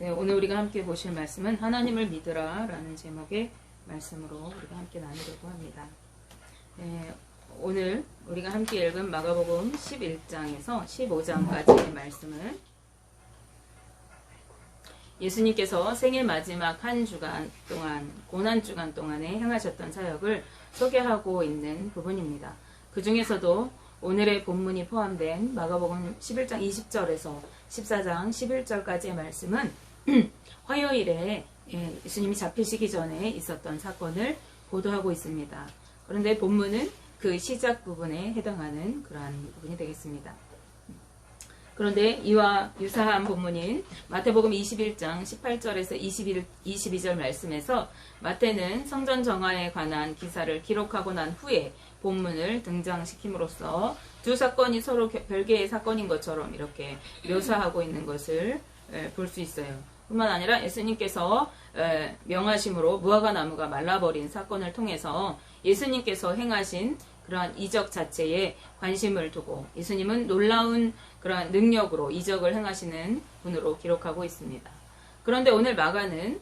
네, 오늘 우리가 함께 보실 말씀은 하나님을 믿으라 라는 제목의 말씀으로 우리가 함께 나누려고 합니다. 네, 오늘 우리가 함께 읽은 마가복음 11장에서 15장까지의 말씀은 예수님께서 생애 마지막 한 주간 동안, 고난주간 동안에 행하셨던 사역을 소개하고 있는 부분입니다. 그 중에서도 오늘의 본문이 포함된 마가복음 11장 20절에서 14장 11절까지의 말씀은 화요일에 예수님이 잡히시기 전에 있었던 사건을 보도하고 있습니다. 그런데 본문은 그 시작 부분에 해당하는 그러한 부분이 되겠습니다. 그런데 이와 유사한 본문인 마태복음 21장 18절에서 22절 말씀에서 마태는 성전 정화에 관한 기사를 기록하고 난 후에 본문을 등장시킴으로써 두 사건이 서로 별개의 사건인 것처럼 이렇게 묘사하고 있는 것을 볼 수 있어요. 뿐만 아니라 예수님께서 명하심으로 무화과 나무가 말라버린 사건을 통해서 예수님께서 행하신 그러한 이적 자체에 관심을 두고 예수님은 놀라운 그러한 능력으로 이적을 행하시는 분으로 기록하고 있습니다. 그런데 오늘 마가는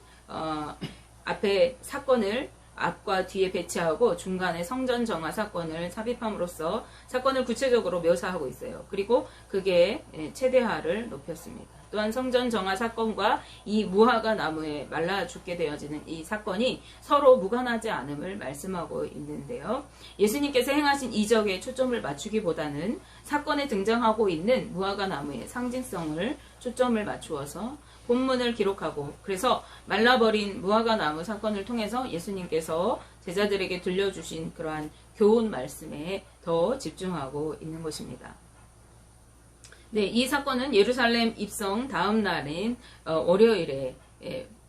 앞에 사건을 앞과 뒤에 배치하고 중간에 성전 정화 사건을 삽입함으로써 사건을 구체적으로 묘사하고 있어요. 그리고 그게 최대화를 높였습니다. 또한 성전 정화 사건과 이 무화과 나무에 말라 죽게 되어지는 이 사건이 서로 무관하지 않음을 말씀하고 있는데요. 예수님께서 행하신 이적에 초점을 맞추기보다는 사건에 등장하고 있는 무화과 나무의 상징성을 초점을 맞추어서 본문을 기록하고, 그래서 말라버린 무화과 나무 사건을 통해서 예수님께서 제자들에게 들려주신 그러한 교훈 말씀에 더 집중하고 있는 것입니다. 네, 이 사건은 예루살렘 입성 다음 날인 월요일에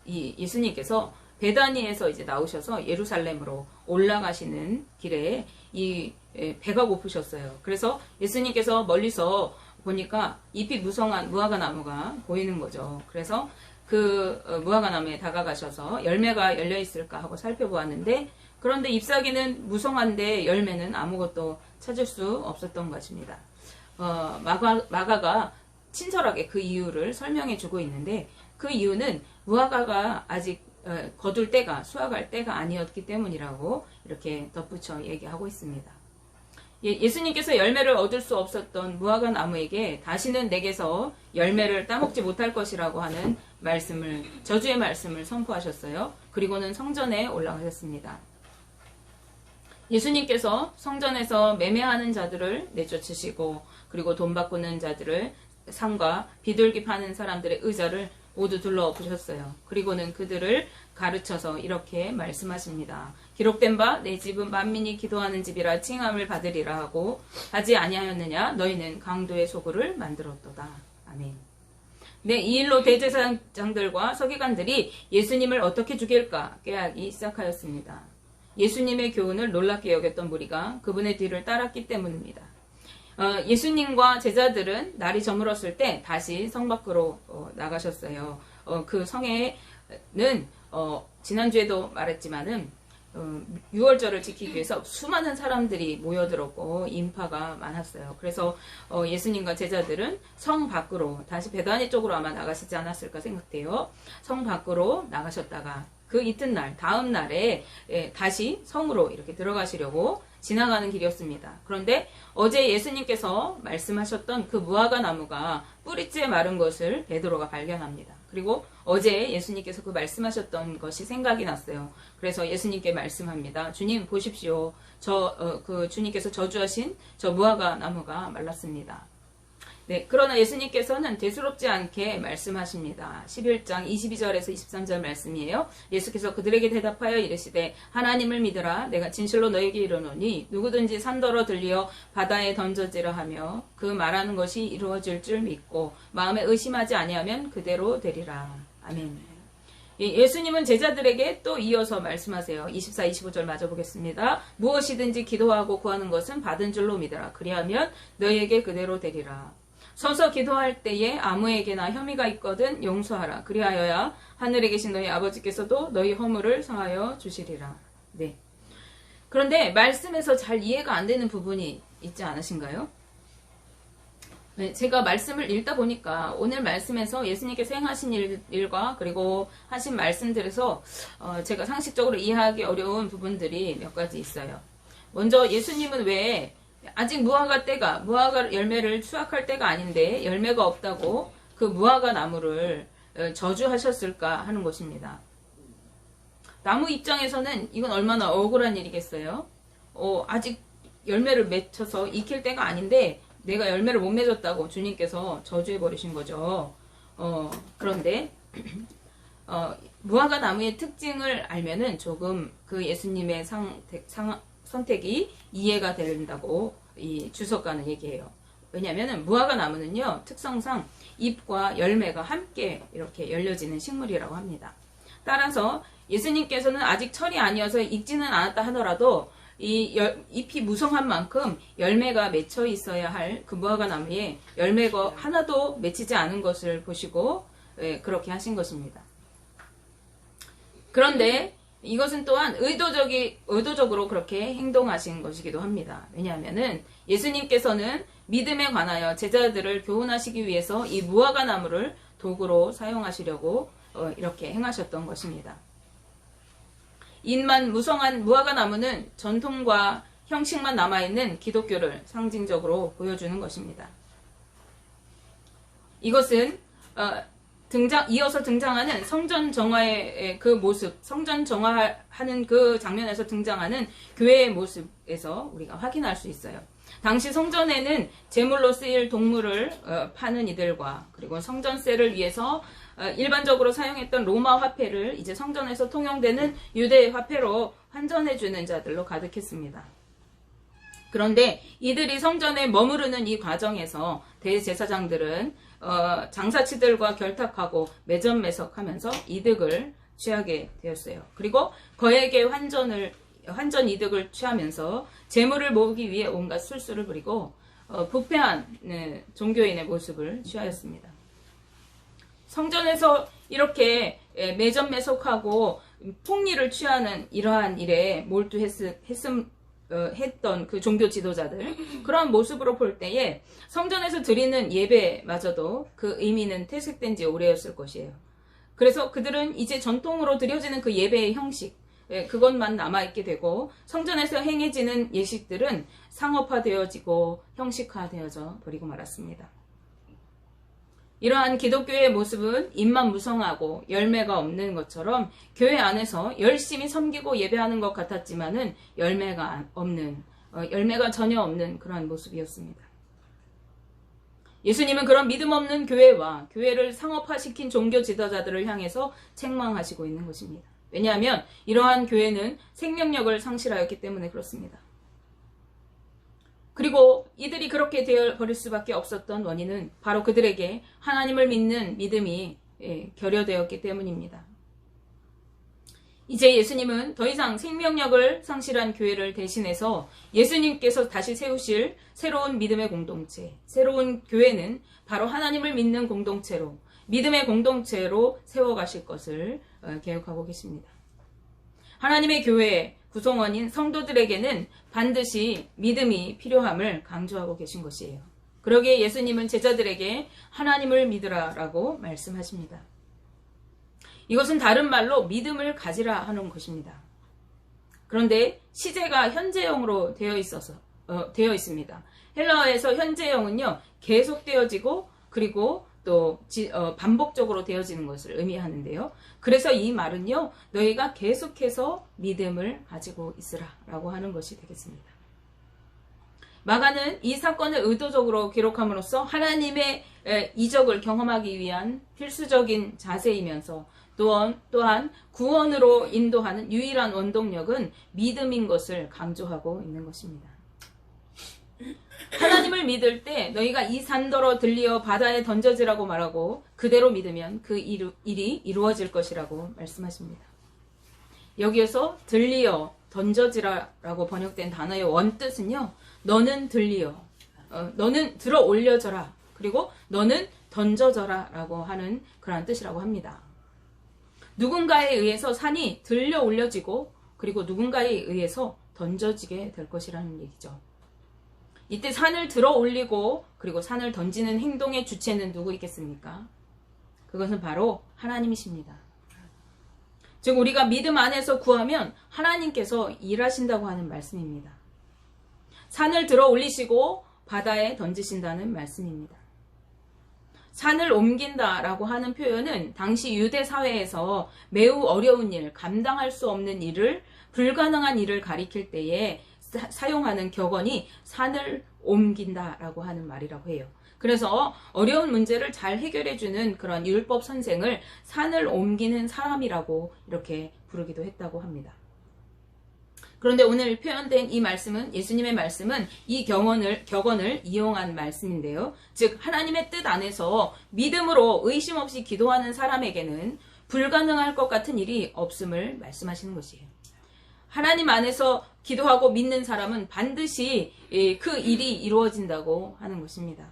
이 예수님께서 베다니에서 이제 나오셔서 예루살렘으로 올라가시는 길에 이 배가 고프셨어요. 그래서 예수님께서 멀리서 보니까 잎이 무성한 무화과 나무가 보이는 거죠. 그래서 그 무화과 나무에 다가가셔서 열매가 열려 있을까 하고 살펴보았는데, 그런데 잎사귀는 무성한데 열매는 아무것도 찾을 수 없었던 것입니다. 마가가 친절하게 그 이유를 설명해 주고 있는데, 그 이유는 무화과가 아직 거둘 때가, 수확할 때가 아니었기 때문이라고 이렇게 덧붙여 얘기하고 있습니다. 예수님께서 열매를 얻을 수 없었던 무화과 나무에게 다시는 내게서 열매를 따먹지 못할 것이라고 하는 말씀을, 저주의 말씀을 선포하셨어요. 그리고는 성전에 올라가셨습니다. 예수님께서 성전에서 매매하는 자들을 내쫓으시고, 그리고 돈 바꾸는 자들을, 상과 비둘기 파는 사람들의 의자를 모두 둘러엎으셨어요. 그리고는 그들을 가르쳐서 이렇게 말씀하십니다. 기록된 바 내 집은 만민이 기도하는 집이라 칭함을 받으리라 하고 하지 아니하였느냐? 너희는 강도의 소굴을 만들었도다. 아멘. 네, 이 일로 대제사장들과 서기관들이 예수님을 어떻게 죽일까 꾀하기 시작하였습니다. 예수님의 교훈을 놀랍게 여겼던 무리가 그분의 뒤를 따랐기 때문입니다. 예수님과 제자들은 날이 저물었을 때 다시 성 밖으로 나가셨어요. 그 성에는 지난주에도 말했지만은 6월절을 지키기 위해서 수많은 사람들이 모여들었고 인파가 많았어요. 그래서 예수님과 제자들은 성 밖으로 다시 베다니 쪽으로 아마 나가시지 않았을까 생각돼요. 성 밖으로 나가셨다가 그 이튿날, 다음 날에 다시 성으로 이렇게 들어가시려고 지나가는 길이었습니다. 그런데 어제 예수님께서 말씀하셨던 그 무화과 나무가 뿌리째 마른 것을 베드로가 발견합니다. 그리고 어제 예수님께서 그 말씀하셨던 것이 생각이 났어요. 그래서 예수님께 말씀합니다. 주님 보십시오. 주님께서 저주하신 저 무화과 나무가 말랐습니다. 네, 그러나 예수님께서는 대수롭지 않게 말씀하십니다. 11장 22절에서 23절 말씀이에요. 예수께서 그들에게 대답하여 이르시되 하나님을 믿으라. 내가 진실로 너에게 이르노니 누구든지 산더러 들리어 바다에 던져지라 하며 그 말하는 것이 이루어질 줄 믿고 마음에 의심하지 아니하면 그대로 되리라. 아멘. 예수님은 제자들에게 또 이어서 말씀하세요. 24, 25절 마저 보겠습니다. 무엇이든지 기도하고 구하는 것은 받은 줄로 믿으라. 그리하면 너희에게 그대로 되리라. 서서 기도할 때에 아무에게나 혐의가 있거든 용서하라. 그리하여야 하늘에 계신 너희 아버지께서도 너희 허물을 사하여 주시리라. 네. 그런데 말씀에서 잘 이해가 안 되는 부분이 있지 않으신가요? 네, 제가 말씀을 읽다 보니까 오늘 말씀에서 예수님께서 행하신 일과 그리고 하신 말씀들에서 제가 상식적으로 이해하기 어려운 부분들이 몇 가지 있어요. 먼저 예수님은 왜 아직 무화과 열매를 수확할 때가 아닌데 열매가 없다고 그 무화과 나무를 저주하셨을까 하는 것입니다. 나무 입장에서는 이건 얼마나 억울한 일이겠어요. 아직 열매를 맺혀서 익힐 때가 아닌데 내가 열매를 못 맺었다고 주님께서 저주해 버리신 거죠. 그런데 무화과 나무의 특징을 알면은 조금 그 예수님의 선택이 이해가 된다고 이 주석가는 얘기해요. 왜냐하면 무화과 나무는요, 특성상 잎과 열매가 함께 이렇게 열려지는 식물이라고 합니다. 따라서 예수님께서는 아직 철이 아니어서 익지는 않았다 하더라도 이 잎이 무성한 만큼 열매가 맺혀 있어야 할 그 무화과 나무에 열매가 하나도 맺히지 않은 것을 보시고 그렇게 하신 것입니다. 그런데 이것은 또한 의도적으로 그렇게 행동하신 것이기도 합니다. 왜냐하면은 예수님께서는 믿음에 관하여 제자들을 교훈하시기 위해서 이 무화과 나무를 도구로 사용하시려고 이렇게 행하셨던 것입니다. 잎만 무성한 무화과 나무는 전통과 형식만 남아있는 기독교를 상징적으로 보여주는 것입니다. 이것은 이어서 등장하는 성전 정화의 그 모습, 성전 정화하는 그 장면에서 등장하는 교회의 모습에서 우리가 확인할 수 있어요. 당시 성전에는 제물로 쓰일 동물을 파는 이들과 그리고 성전세를 위해서 일반적으로 사용했던 로마 화폐를 이제 성전에서 통용되는 유대 화폐로 환전해주는 자들로 가득했습니다. 그런데 이들이 성전에 머무르는 이 과정에서 대제사장들은 장사치들과 결탁하고 매점매석하면서 이득을 취하게 되었어요. 그리고 거액의 환전 이득을 취하면서 재물을 모으기 위해 온갖 술수를 부리고 부패한 종교인의 모습을 취하였습니다. 성전에서 이렇게 매점매석하고 폭리를 취하는 이러한 일에 몰두했던 그 종교 지도자들, 그런 모습으로 볼 때에 성전에서 드리는 예배마저도 그 의미는 퇴색된 지 오래였을 것이에요. 그래서 그들은 이제 전통으로 드려지는 그 예배의 형식, 그것만 남아있게 되고 성전에서 행해지는 예식들은 상업화되어지고 형식화되어져 버리고 말았습니다. 이러한 기독교의 모습은 잎만 무성하고 열매가 없는 것처럼 교회 안에서 열심히 섬기고 예배하는 것 같았지만은 열매가 전혀 없는 그러한 모습이었습니다. 예수님은 그런 믿음 없는 교회와 교회를 상업화시킨 종교 지도자들을 향해서 책망하시고 있는 것입니다. 왜냐하면 이러한 교회는 생명력을 상실하였기 때문에 그렇습니다. 그리고 이들이 그렇게 되어버릴 수밖에 없었던 원인은 바로 그들에게 하나님을 믿는 믿음이 결여되었기 때문입니다. 이제 예수님은 더 이상 생명력을 상실한 교회를 대신해서 예수님께서 다시 세우실 새로운 믿음의 공동체, 새로운 교회는 바로 하나님을 믿는 공동체로, 믿음의 공동체로 세워가실 것을 계획하고 계십니다. 하나님의 교회 구성원인 성도들에게는 반드시 믿음이 필요함을 강조하고 계신 것이에요. 그러기에 예수님은 제자들에게 하나님을 믿으라라고 말씀하십니다. 이것은 다른 말로 믿음을 가지라 하는 것입니다. 그런데 시제가 현재형으로 되어 있습니다. 헬라어에서 현재형은요, 계속되어지고 그리고 또 반복적으로 되어지는 것을 의미하는데요. 그래서 이 말은요, 너희가 계속해서 믿음을 가지고 있으라 라고 하는 것이 되겠습니다. 마가는 이 사건을 의도적으로 기록함으로써 하나님의 이적을 경험하기 위한 필수적인 자세이면서 또한 구원으로 인도하는 유일한 원동력은 믿음인 것을 강조하고 있는 것입니다. 하나님을 믿을 때 너희가 이 산더러 들리어 바다에 던져지라고 말하고 그대로 믿으면 그 일이 이루어질 것이라고 말씀하십니다. 여기에서 들리어 던져지라라고 번역된 단어의 원뜻은요, 너는 들리어, 너는 들어 올려져라, 그리고 너는 던져져라 라고 하는 그러한 뜻이라고 합니다. 누군가에 의해서 산이 들려 올려지고 그리고 누군가에 의해서 던져지게 될 것이라는 얘기죠. 이때 산을 들어 올리고 그리고 산을 던지는 행동의 주체는 누구 있겠습니까? 그것은 바로 하나님이십니다. 즉 우리가 믿음 안에서 구하면 하나님께서 일하신다고 하는 말씀입니다. 산을 들어 올리시고 바다에 던지신다는 말씀입니다. 산을 옮긴다라고 하는 표현은 당시 유대 사회에서 매우 어려운 일, 감당할 수 없는 일을, 불가능한 일을 가리킬 때에 사용하는 격언이 산을 옮긴다라고 하는 말이라고 해요. 그래서 어려운 문제를 잘 해결해주는 그런 율법 선생을 산을 옮기는 사람이라고 이렇게 부르기도 했다고 합니다. 그런데 오늘 표현된 이 말씀은, 예수님의 말씀은 이 격언을 이용한 말씀인데요. 즉 하나님의 뜻 안에서 믿음으로 의심 없이 기도하는 사람에게는 불가능할 것 같은 일이 없음을 말씀하시는 것이에요. 하나님 안에서 기도하고 믿는 사람은 반드시 그 일이 이루어진다고 하는 것입니다.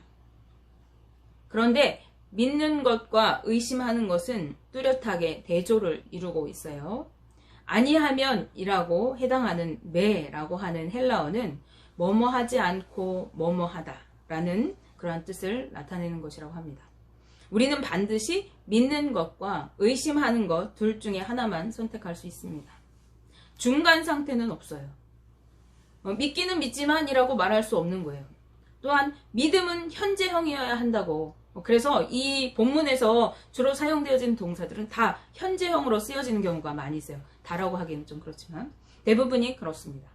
그런데 믿는 것과 의심하는 것은 뚜렷하게 대조를 이루고 있어요. 아니하면이라고 해당하는 매라고 하는 헬라어는 뭐뭐하지 않고 뭐뭐하다라는 그러한 뜻을 나타내는 것이라고 합니다. 우리는 반드시 믿는 것과 의심하는 것 둘 중에 하나만 선택할 수 있습니다. 중간 상태는 없어요. 믿기는 믿지만이라고 말할 수 없는 거예요. 또한 믿음은 현재형이어야 한다고. 그래서 이 본문에서 주로 사용되어지는 동사들은 다 현재형으로 쓰여지는 경우가 많이 있어요. 다라고 하기는 좀 그렇지만 대부분이 그렇습니다.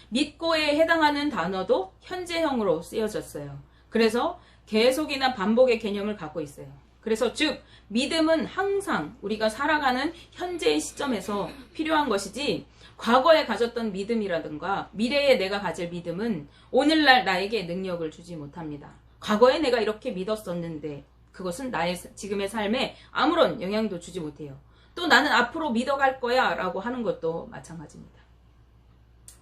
믿고에 해당하는 단어도 현재형으로 쓰여졌어요. 그래서 계속이나 반복의 개념을 갖고 있어요. 그래서 즉 믿음은 항상 우리가 살아가는 현재의 시점에서 필요한 것이지, 과거에 가졌던 믿음이라든가 미래에 내가 가질 믿음은 오늘날 나에게 능력을 주지 못합니다. 과거에 내가 이렇게 믿었었는데 그것은 나의 지금의 삶에 아무런 영향도 주지 못해요. 또 나는 앞으로 믿어갈 거야 라고 하는 것도 마찬가지입니다.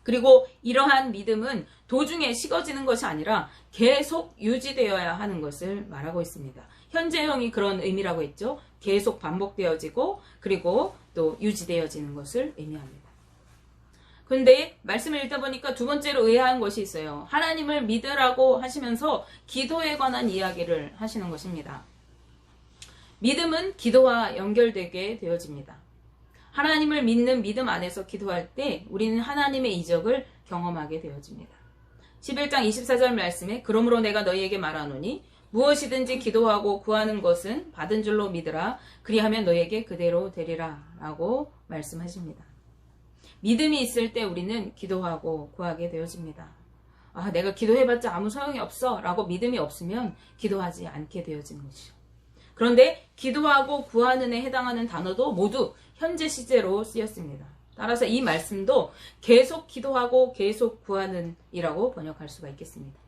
그리고 이러한 믿음은 도중에 식어지는 것이 아니라 계속 유지되어야 하는 것을 말하고 있습니다. 현재형이 그런 의미라고 했죠. 계속 반복되어지고 그리고 또 유지되어지는 것을 의미합니다. 근데 말씀을 읽다 보니까 두 번째로 의아한 것이 있어요. 하나님을 믿으라고 하시면서 기도에 관한 이야기를 하시는 것입니다. 믿음은 기도와 연결되게 되어집니다. 하나님을 믿는 믿음 안에서 기도할 때 우리는 하나님의 이적을 경험하게 되어집니다. 11장 24절 말씀에 그러므로 내가 너희에게 말하노니 무엇이든지 기도하고 구하는 것은 받은 줄로 믿으라. 그리하면 너희에게 그대로 되리라 라고 말씀하십니다. 믿음이 있을 때 우리는 기도하고 구하게 되어집니다. 내가 기도해봤자 아무 소용이 없어 라고 믿음이 없으면 기도하지 않게 되어지는 것이죠. 그런데 기도하고 구하는에 해당하는 단어도 모두 현재 시제로 쓰였습니다. 따라서 이 말씀도 계속 기도하고 계속 구하는 이라고 번역할 수가 있겠습니다.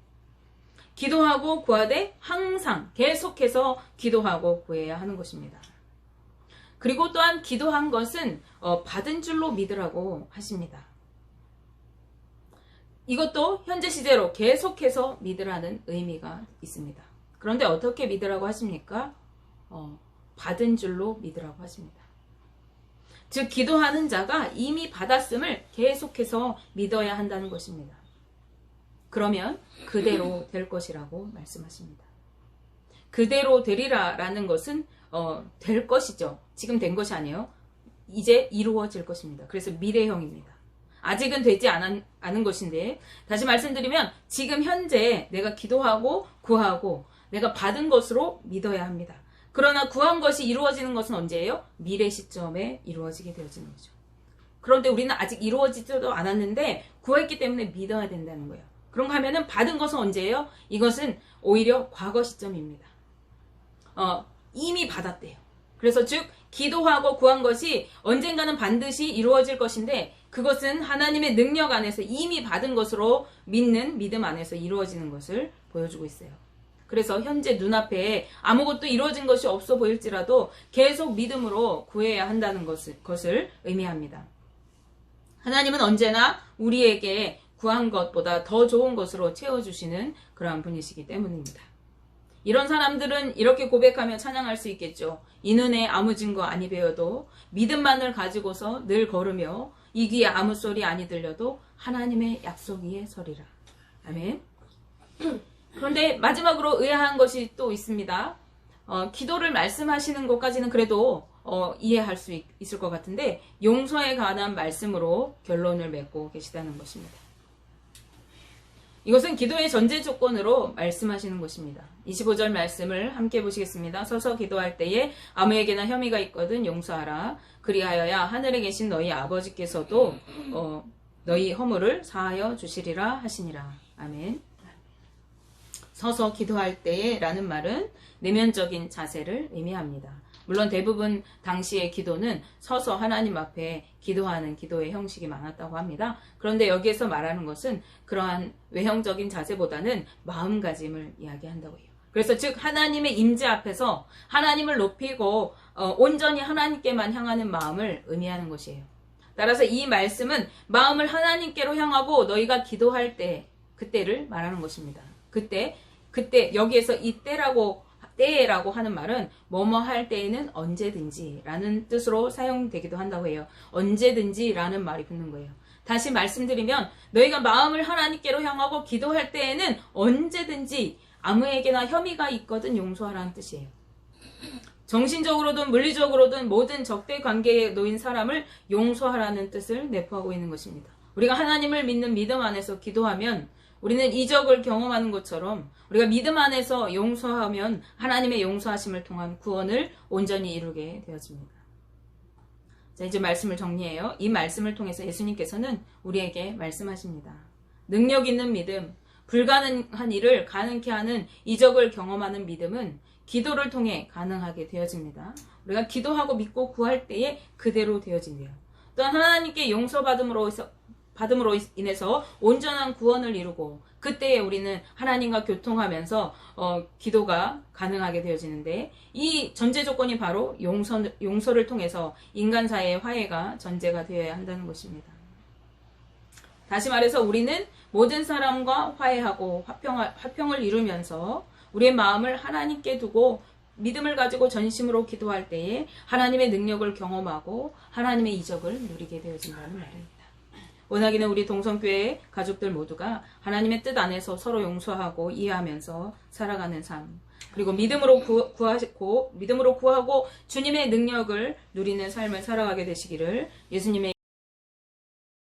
기도하고 구하되 항상 계속해서 기도하고 구해야 하는 것입니다. 그리고 또한 기도한 것은 받은 줄로 믿으라고 하십니다. 이것도 현재 시제로 계속해서 믿으라는 의미가 있습니다. 그런데 어떻게 믿으라고 하십니까? 받은 줄로 믿으라고 하십니다. 즉 기도하는 자가 이미 받았음을 계속해서 믿어야 한다는 것입니다. 그러면 그대로 될 것이라고 말씀하십니다. 그대로 되리라 라는 것은 될 것이죠. 지금 된 것이 아니에요. 이제 이루어질 것입니다. 그래서 미래형입니다. 아직은 되지 않은 것인데, 다시 말씀드리면 지금 현재 내가 기도하고 구하고 내가 받은 것으로 믿어야 합니다. 그러나 구한 것이 이루어지는 것은 언제예요? 미래 시점에 이루어지게 되어지는 거죠. 그런데 우리는 아직 이루어지지도 않았는데 구했기 때문에 믿어야 된다는 거예요. 그런가 하면은 받은 것은 언제예요? 이것은 오히려 과거 시점입니다. 이미 받았대요. 그래서 즉 기도하고 구한 것이 언젠가는 반드시 이루어질 것인데 그것은 하나님의 능력 안에서 이미 받은 것으로 믿는 믿음 안에서 이루어지는 것을 보여주고 있어요. 그래서 현재 눈앞에 아무것도 이루어진 것이 없어 보일지라도 계속 믿음으로 구해야 한다는 것을 의미합니다. 하나님은 언제나 우리에게 구한 것보다 더 좋은 것으로 채워주시는 그러한 분이시기 때문입니다. 이런 사람들은 이렇게 고백하며 찬양할 수 있겠죠. 이 눈에 아무 증거 아니 배워도 믿음만을 가지고서 늘 걸으며 이 귀에 아무 소리 아니 들려도 하나님의 약속 위에 서리라. 아멘. 그런데 마지막으로 의아한 것이 또 있습니다. 기도를 말씀하시는 것까지는 그래도 이해할 수 있을 것 같은데 용서에 관한 말씀으로 결론을 맺고 계시다는 것입니다. 이것은 기도의 전제 조건으로 말씀하시는 것입니다. 25절 말씀을 함께 보시겠습니다. 서서 기도할 때에 아무에게나 혐의가 있거든 용서하라. 그리하여야 하늘에 계신 너희 아버지께서도 너희 허물을 사하여 주시리라 하시니라. 아멘. 서서 기도할 때에 라는 말은 내면적인 자세를 의미합니다. 물론 대부분 당시의 기도는 서서 하나님 앞에 기도하는 기도의 형식이 많았다고 합니다. 그런데 여기에서 말하는 것은 그러한 외형적인 자세보다는 마음가짐을 이야기한다고 해요. 그래서 즉 하나님의 임재 앞에서 하나님을 높이고 온전히 하나님께만 향하는 마음을 의미하는 것이에요. 따라서 이 말씀은 마음을 하나님께로 향하고 너희가 기도할 때 그때를 말하는 것입니다. 그때 여기에서 때라고 하는 말은 뭐뭐 할 때에는 언제든지 라는 뜻으로 사용되기도 한다고 해요. 언제든지 라는 말이 붙는 거예요. 다시 말씀드리면 너희가 마음을 하나님께로 향하고 기도할 때에는 언제든지 아무에게나 혐의가 있거든 용서하라는 뜻이에요. 정신적으로든 물리적으로든 모든 적대 관계에 놓인 사람을 용서하라는 뜻을 내포하고 있는 것입니다. 우리가 하나님을 믿는 믿음 안에서 기도하면 우리는 이적을 경험하는 것처럼 우리가 믿음 안에서 용서하면 하나님의 용서하심을 통한 구원을 온전히 이루게 되어집니다. 자, 이제 말씀을 정리해요. 이 말씀을 통해서 예수님께서는 우리에게 말씀하십니다. 능력 있는 믿음, 불가능한 일을 가능케 하는 이적을 경험하는 믿음은 기도를 통해 가능하게 되어집니다. 우리가 기도하고 믿고 구할 때에 그대로 되어진대요. 또한 하나님께 용서받음으로 인해서 온전한 구원을 이루고 그때에 우리는 하나님과 교통하면서 기도가 가능하게 되어지는데 이 전제 조건이 바로 용서를 통해서 인간 사이의 화해가 전제가 되어야 한다는 것입니다. 다시 말해서 우리는 모든 사람과 화해하고 화평을 이루면서 우리의 마음을 하나님께 두고 믿음을 가지고 전심으로 기도할 때에 하나님의 능력을 경험하고 하나님의 이적을 누리게 되어진다는 말입니다. 원하기는 우리 동성교회 가족들 모두가 하나님의 뜻 안에서 서로 용서하고 이해하면서 살아가는 삶, 그리고 믿음으로 구하고 주님의 능력을 누리는 삶을 살아가게 되시기를 예수님의